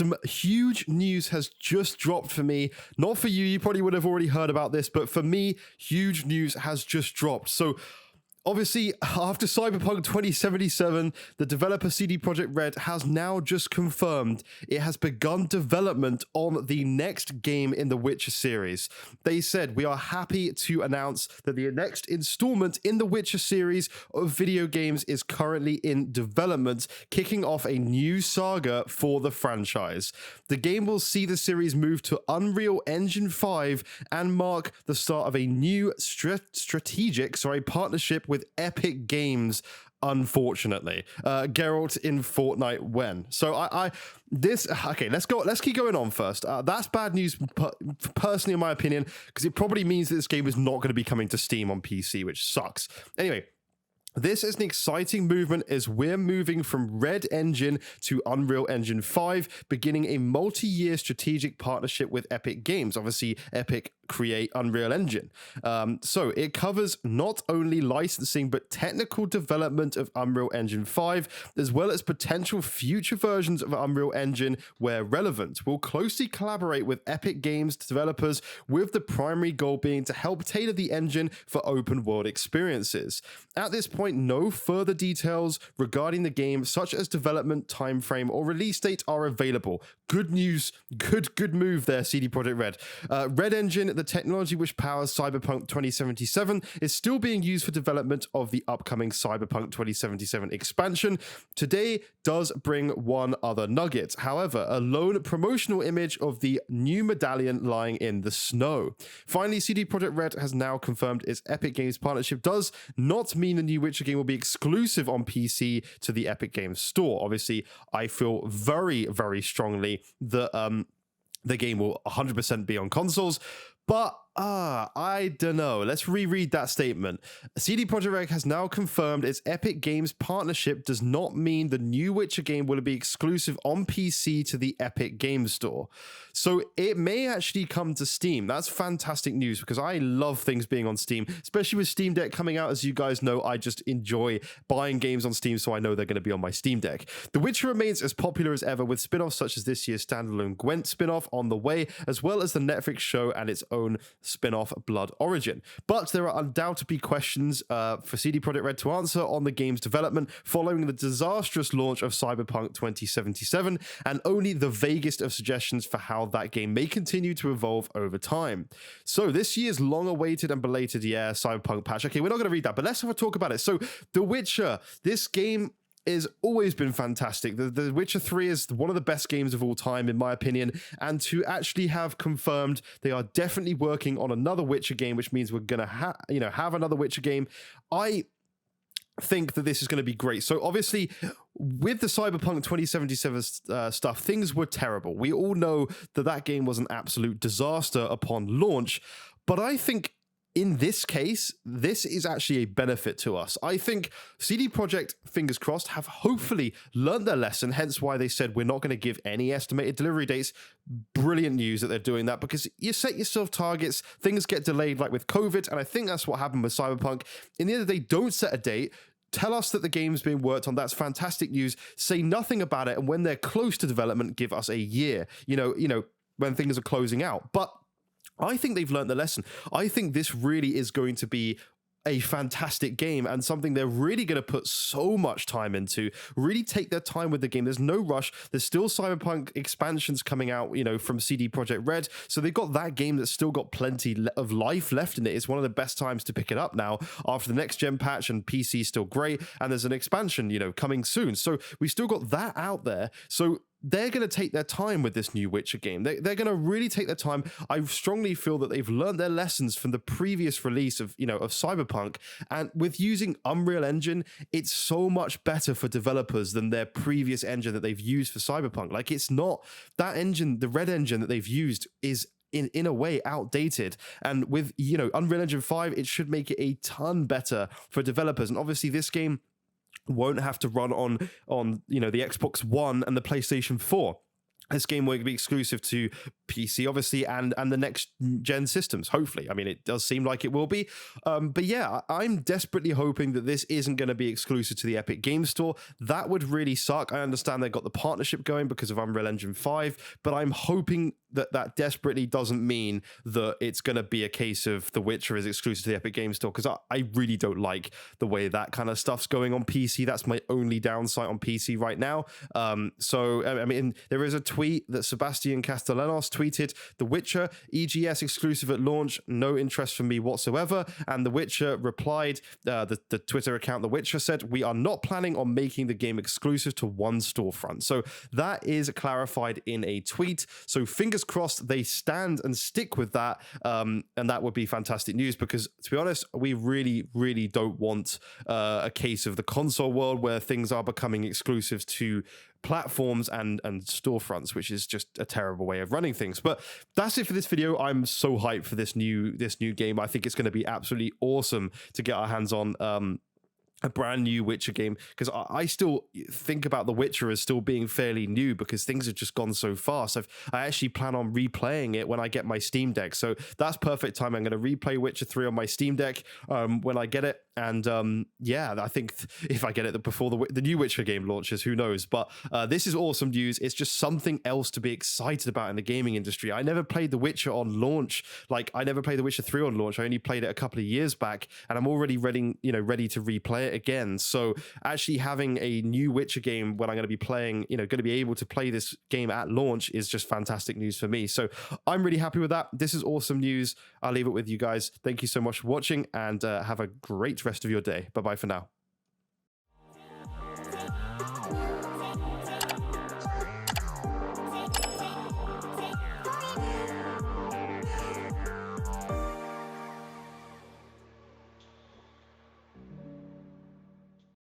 Some huge news has just dropped for me. Not for you, you probably would have already heard about this, but for me, huge news has just dropped. So obviously, after Cyberpunk 2077, the developer CD Projekt Red has now just confirmed it has begun development on the next game in the Witcher series. They said, "We are happy to announce that the next installment in the Witcher series of video games is currently in development, kicking off a new saga for the franchise. The game will see the series move to Unreal Engine 5 and mark the start of a new strategic partnership with Epic Games, unfortunately. Geralt in Fortnite when. So let's keep going on first. That's bad news personally in my opinion, because it probably means that this game is not going to be coming to Steam on PC, which sucks. Anyway, this is an exciting movement as we're moving from Red Engine to Unreal Engine 5, beginning a multi-year strategic partnership with Epic Games. Obviously, Epic create Unreal Engine. So it covers not only licensing, but technical development of Unreal Engine 5, as well as potential future versions of Unreal Engine where relevant. We'll closely collaborate with Epic Games developers, with the primary goal being to help tailor the engine for open world experiences. At this point, no further details regarding the game, such as development timeframe or release date, are available. Good news, good move there, CD Projekt Red. Red Engine, the technology which powers Cyberpunk 2077, is still being used for development of the upcoming Cyberpunk 2077 expansion. Today does bring one other nugget. However, a lone promotional image of the new medallion lying in the snow. Finally, CD Projekt Red has now confirmed its Epic Games partnership does not mean the new Witcher game will be exclusive on PC to the Epic Games store. Obviously, I feel very, very strongly that the game will 100% be on consoles, but I don't know. Let's reread that statement. CD Projekt Red has now confirmed its Epic Games partnership does not mean the new Witcher game will be exclusive on PC to the Epic Games Store. So it may actually come to Steam. That's fantastic news, because I love things being on Steam, especially with Steam Deck coming out. As you guys know, I just enjoy buying games on Steam, so I know they're going to be on my Steam Deck. The Witcher remains as popular as ever, with spin-offs such as this year's standalone Gwent spin-off on the way, as well as the Netflix show and its own spin-off Blood Origin. But there are undoubtedly questions for CD Projekt Red to answer on the game's development following the disastrous launch of Cyberpunk 2077, and only the vaguest of suggestions for how that game may continue to evolve over time. So this year's long-awaited and belated Cyberpunk patch. Okay, we're not going to read that, but let's have a talk about it. So The Witcher, this game has always been fantastic. The Witcher 3 is one of the best games of all time, in my opinion, and to actually have confirmed they are definitely working on another Witcher game, which means we're gonna have another Witcher game, I think that this is going to be great. So obviously, with the Cyberpunk 2077 stuff, things were terrible. We all know that game was an absolute disaster upon launch, but I think in this case, this is actually a benefit to us. I think CD Projekt, fingers crossed, have hopefully learned their lesson, hence why they said we're not going to give any estimated delivery dates. Brilliant news that they're doing that, because you set yourself targets, things get delayed like with COVID, and I think that's what happened with Cyberpunk. In the end of the day, don't set a date. Tell us that the game's being worked on. That's fantastic news. Say nothing about it, and when they're close to development, give us a year. You know, when things are closing out. But I think they've learned the lesson. I think this really is going to be a fantastic game, and something they're really going to put so much time into, really take their time with the game. There's no rush. There's still Cyberpunk expansions coming out, from CD Projekt Red. So they've got that game that's still got plenty of life left in it. It's one of the best times to pick it up now after the next gen patch, and PC is still great. And there's an expansion, coming soon. So we still got that out there. So they're going to take their time with this new Witcher game. They're going to really take their time. I strongly feel that they've learned their lessons from the previous release of Cyberpunk. And with using Unreal Engine, it's so much better for developers than their previous engine that they've used for Cyberpunk. Like, it's not that engine, the Red Engine that they've used is in a way outdated, and with Unreal Engine 5, it should make it a ton better for developers. And obviously this game won't have to run on the Xbox One and the PlayStation 4. this game will be exclusive to PC, obviously, and the next gen systems, hopefully. I mean, it does seem like it will be. But yeah, I'm desperately hoping that this isn't going to be exclusive to the Epic Game Store. That would really suck. I understand they've got the partnership going because of Unreal Engine 5, but I'm hoping that that desperately doesn't mean that it's going to be a case of The Witcher is exclusive to the Epic Game Store, because I really don't like the way that kind of stuff's going on PC. That's my only downside on PC right now. So, I mean, there is a tweet that Sebastian Castellanos tweeted: The Witcher EGS exclusive at launch, no interest from me whatsoever. And The Witcher replied, the Twitter account The Witcher said, we are not planning on making the game exclusive to one storefront. So that is clarified in a tweet. So fingers crossed they stand and stick with that. And that would be fantastic news, because to be honest, we really don't want a case of the console world where things are becoming exclusives to platforms and storefronts, which is just a terrible way of running things. But that's it for this video. I'm so hyped for this new game. I think it's going to be absolutely awesome to get our hands on a brand new Witcher game, because I still think about The Witcher as still being fairly new, because things have just gone so fast. I actually plan on replaying it when I get my Steam Deck, so that's perfect time. I'm going to replay Witcher 3 on my Steam Deck when I get it, and yeah, I think if I get it before the new Witcher game launches, who knows. But this is awesome news. It's just something else to be excited about in the gaming industry. I never played The Witcher on launch. Like, I never played The Witcher 3 on launch. I only played it a couple of years back, and I'm already ready to replay it again. So actually having a new Witcher game when I'm going to be playing, going to be able to play this game at launch is just fantastic news for me. So I'm really happy with that. This is awesome news. I'll leave it with you guys. Thank you so much for watching, and have a great rest of your day. Bye bye for now.